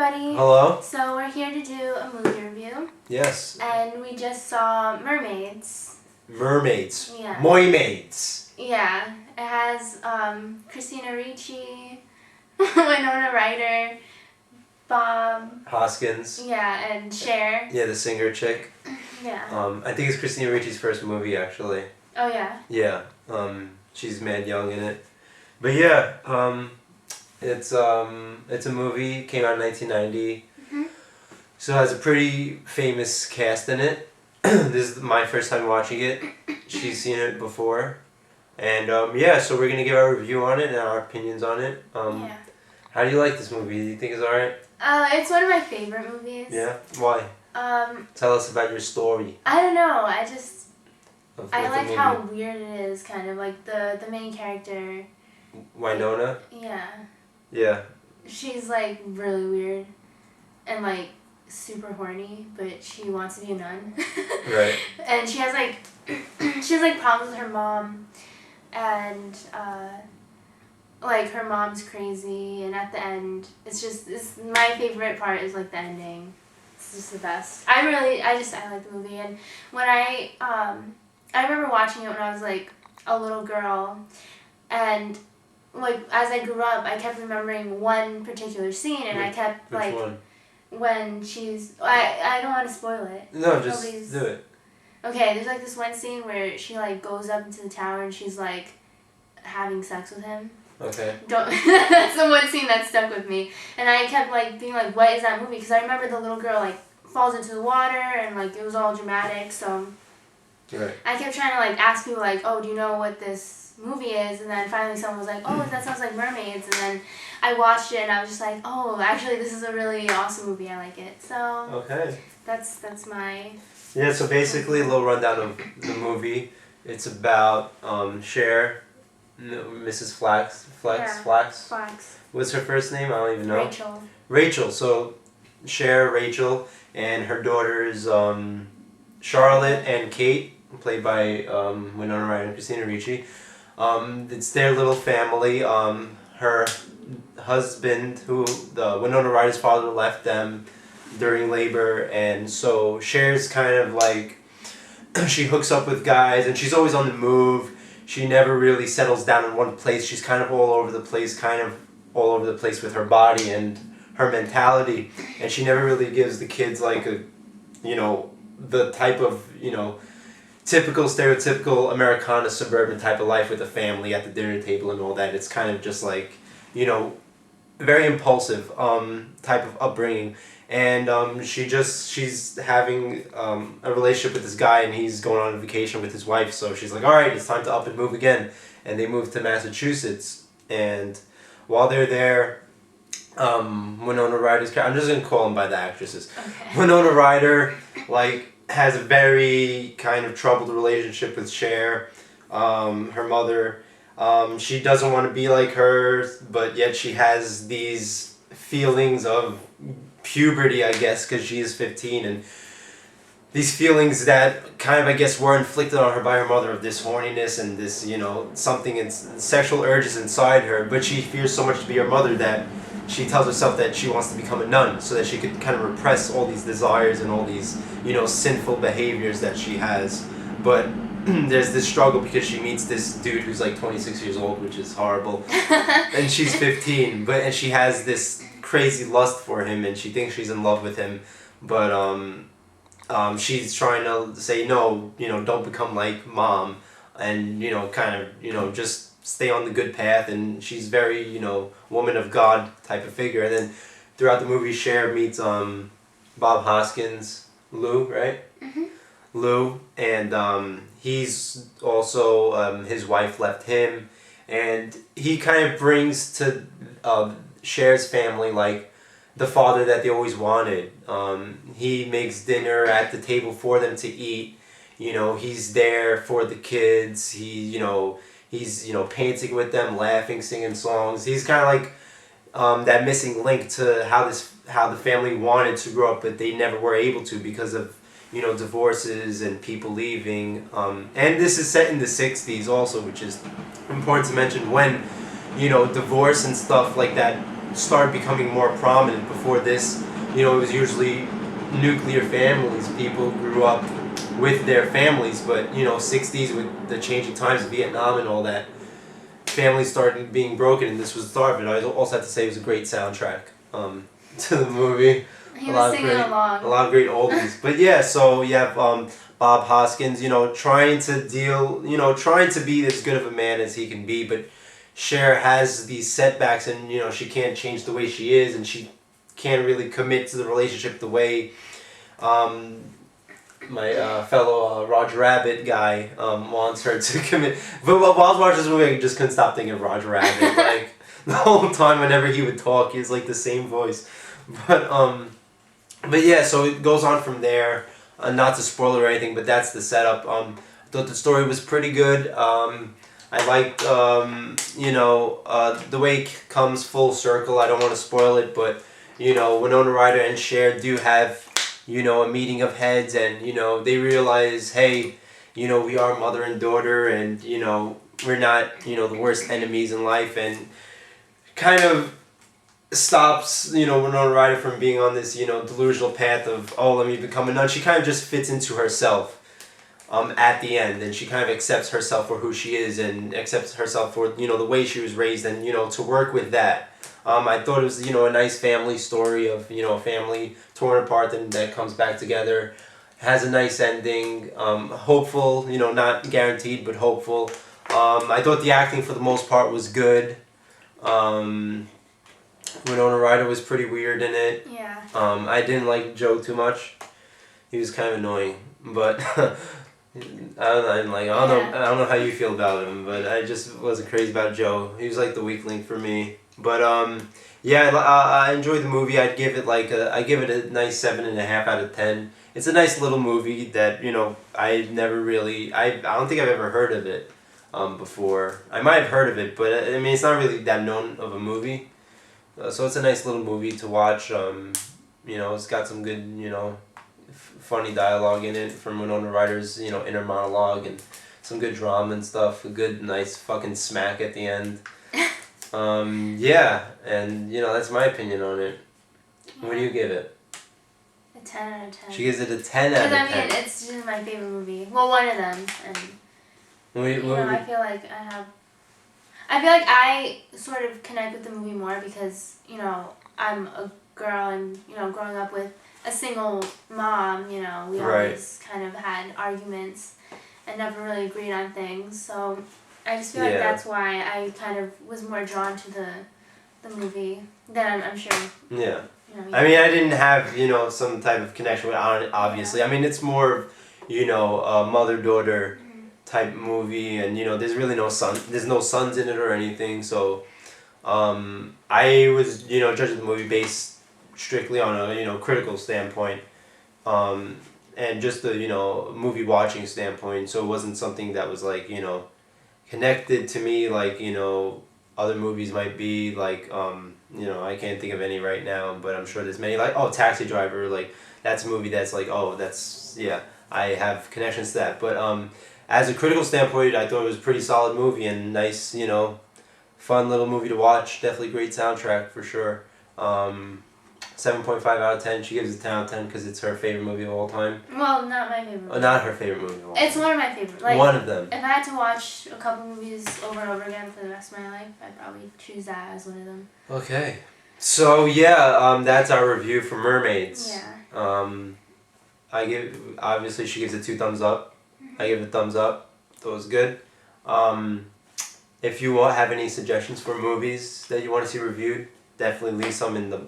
everybody. Hello. So we're here to do a movie review. Yes. And we just saw Mermaids. Mermaids. Yeah. Mermaids. Yeah. It has Christina Ricci, Winona Ryder, Bob Hoskins. Yeah, and Cher. Yeah, the singer chick. Yeah. I think it's Christina Ricci's first movie, actually. Oh yeah. Yeah. She's mad young in it. But yeah, it's a movie, came out in 1990. Mm-hmm. So it has a pretty famous cast in it. This is my first time watching it. She's seen it before. And yeah, so we're going to give our review on it and our opinions on it. Yeah. How do you like this movie? Do you think it's alright? It's one of my favorite movies. Yeah? Why? Tell us about your story. I don't know. I like the how weird it is, kind of like the main character. Winona? Yeah. Yeah. She's like really weird and like super horny, but she wants to be a nun. Right. And she has problems with her mom, and like her mom's crazy, and at the end it's my favorite part is like the ending. It's just the best. I like the movie, and when I remember watching it when I was like a little girl, and like as I grew up, I kept remembering one particular scene, and I kept Which one? When she's I don't want to spoil it. No, just do it. Okay, there's like this one scene where she like goes up into the tower and she's like having sex with him. Okay. That's the one scene that stuck with me, and I kept like being like, what is that movie? Because I remember the little girl like falls into the water and like it was all dramatic, so. Right. I kept trying to like ask people like, oh, do you know what this movie is? And then finally someone was like, oh, that sounds like Mermaids. And then I watched it and I was just like, oh, actually this is a really awesome movie. I like it. So okay. That's my. Yeah. So basically, a little rundown of the movie. It's about Cher, Mrs. Flax. What's her first name? I don't even know. Rachel. So Cher, Rachel, and her daughters Charlotte and Kate, played by Winona Ryder and Christina Ricci. It's their little family. Her husband, Winona Ryder's father, left them during labor, and so Cher's kind of like, she hooks up with guys, and she's always on the move. She never really settles down in one place. She's kind of all over the place with her body and her mentality, and she never really gives the kids like the type of, typical, stereotypical Americana suburban type of life with a family at the dinner table and all that. It's kind of just like, very impulsive type of upbringing. And she's having a relationship with this guy, and he's going on a vacation with his wife. So she's like, all right, it's time to up and move again. And they move to Massachusetts. And while they're there, Winona Ryder's character, I'm just going to call them by the actresses. Okay. Winona Ryder, has a very kind of troubled relationship with Cher, her mother. She doesn't want to be like her, but yet she has these feelings of puberty, I guess, because she is 15, and these feelings that kind of, I guess, were inflicted on her by her mother of this horniness and this, something in sexual urges inside her, but she fears so much to be her mother that she tells herself that she wants to become a nun so that she could kind of repress all these desires and all these, sinful behaviors that she has. But there's this struggle because she meets this dude who's like 26 years old, which is horrible, and she's 15, and she has this crazy lust for him, and she thinks she's in love with him, but she's trying to say, no, don't become like mom, and, just stay on the good path, and she's very, woman of God type of figure. And then throughout the movie, Cher meets Bob Hoskins, Lou, right? Mm-hmm. Lou, and he's also, his wife left him, and he kind of brings to Cher's family like the father that they always wanted. He makes dinner at the table for them to eat. He's there for the kids. He's painting with them, laughing, singing songs. He's kind of like that missing link to how the family wanted to grow up, but they never were able to because of divorces and people leaving. And this is set in the 60s also, which is important to mention, when divorce and stuff like that started becoming more prominent. Before this, it was usually nuclear families. People grew up with their families, but 60s with the changing times of Vietnam and all that, families started being broken, and this was the start of it. I also have to say it was a great soundtrack to the movie. He was singing along. A lot of great oldies. But yeah, so you have Bob Hoskins, trying to be as good of a man as he can be, but Cher has these setbacks, and she can't change the way she is, and she can't really commit to the relationship the way my fellow Roger Rabbit guy wants her to commit. But while I was watching this movie, I just couldn't stop thinking of Roger Rabbit. Like the whole time, whenever he would talk, he was like the same voice. But yeah, so it goes on from there. Not to spoil it or anything, but that's the setup. I thought the story was pretty good. I liked the way it comes full circle. I don't want to spoil it, but Winona Ryder and Cher do have a meeting of heads, and they realize, hey, we are mother and daughter, and we're not the worst enemies in life, and kind of stops Winona Ryder from being on this delusional path of, oh, let me become a nun. She kind of just fits into herself at the end, and she kind of accepts herself for who she is, and accepts herself for the way she was raised, and to work with that. I thought it was a nice family story of a family torn apart and that comes back together. Has a nice ending. Hopeful, not guaranteed, but hopeful. I thought the acting for the most part was good. Winona Ryder was pretty weird in it. Yeah. I didn't like Joe too much. He was kind of annoying, but I don't know how you feel about him, but I just wasn't crazy about Joe. He was like the weak link for me. But yeah, I enjoyed the movie. I give it a nice 7.5 out of 10. It's a nice little movie that I don't think I've ever heard of it before. I might have heard of it, but I mean it's not really that known of a movie. So it's a nice little movie to watch. It's got some good funny dialogue in it from Winona Ryder's inner monologue, and some good drama and stuff. A good nice fucking smack at the end. Yeah, and that's my opinion on it. What do you give it? A 10 out of 10. She gives it a 10 out of 10. Because I mean, it's just my favorite movie. Well, one of them, and I feel like I sort of connect with the movie more because I'm a girl, and growing up with a single mom, we always kind of had arguments and never really agreed on things. So I just feel like that's why I kind of was more drawn to the movie than I'm sure. Yeah. I mean, I didn't have some type of connection with it, obviously. I mean, it's more a mother-daughter type movie, and there's really no sons in it or anything. So I was judging the movie based strictly on a critical standpoint, and just the movie watching standpoint. So it wasn't something that was like connected to me like other movies might be, like I can't think of any right now, but I'm sure there's many, like Taxi Driver, like that's a movie that's like I have connections to that. But as a critical standpoint, I thought it was a pretty solid movie and nice, fun little movie to watch. Definitely great soundtrack for sure. 7.5 out of 10. She gives it 10 out of 10 because it's her favorite movie of all time. Well, not my favorite movie. Oh, not her favorite movie of all time. It's one of my favorites. Like, one of them. If I had to watch a couple movies over and over again for the rest of my life, I'd probably choose that as one of them. Okay. So, yeah, that's our review for Mermaids. Yeah. Obviously she gives it 2 thumbs up. I give it a thumbs up. Thought it was good. If you have any suggestions for movies that you want to see reviewed, definitely leave some in the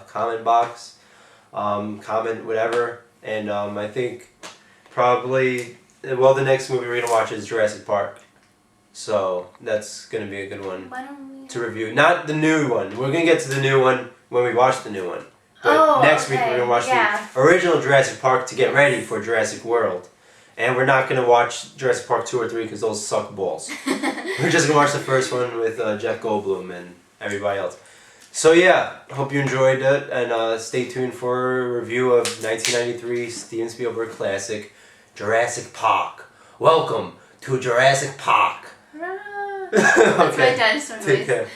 comment box. Comment whatever. And I think probably, the next movie we're going to watch is Jurassic Park. So that's going to be a good one to review. Not the new one. We're going to get to the new one when we watch the new one. But next week we're going to watch the original Jurassic Park to get ready for Jurassic World. And we're not going to watch Jurassic Park 2 or 3 because those suck balls. We're just going to watch the first one with Jeff Goldblum and everybody else. So yeah, hope you enjoyed it, and stay tuned for a review of 1993 Steven Spielberg classic, Jurassic Park. Welcome to Jurassic Park. That's my dinosaur voice. Take care.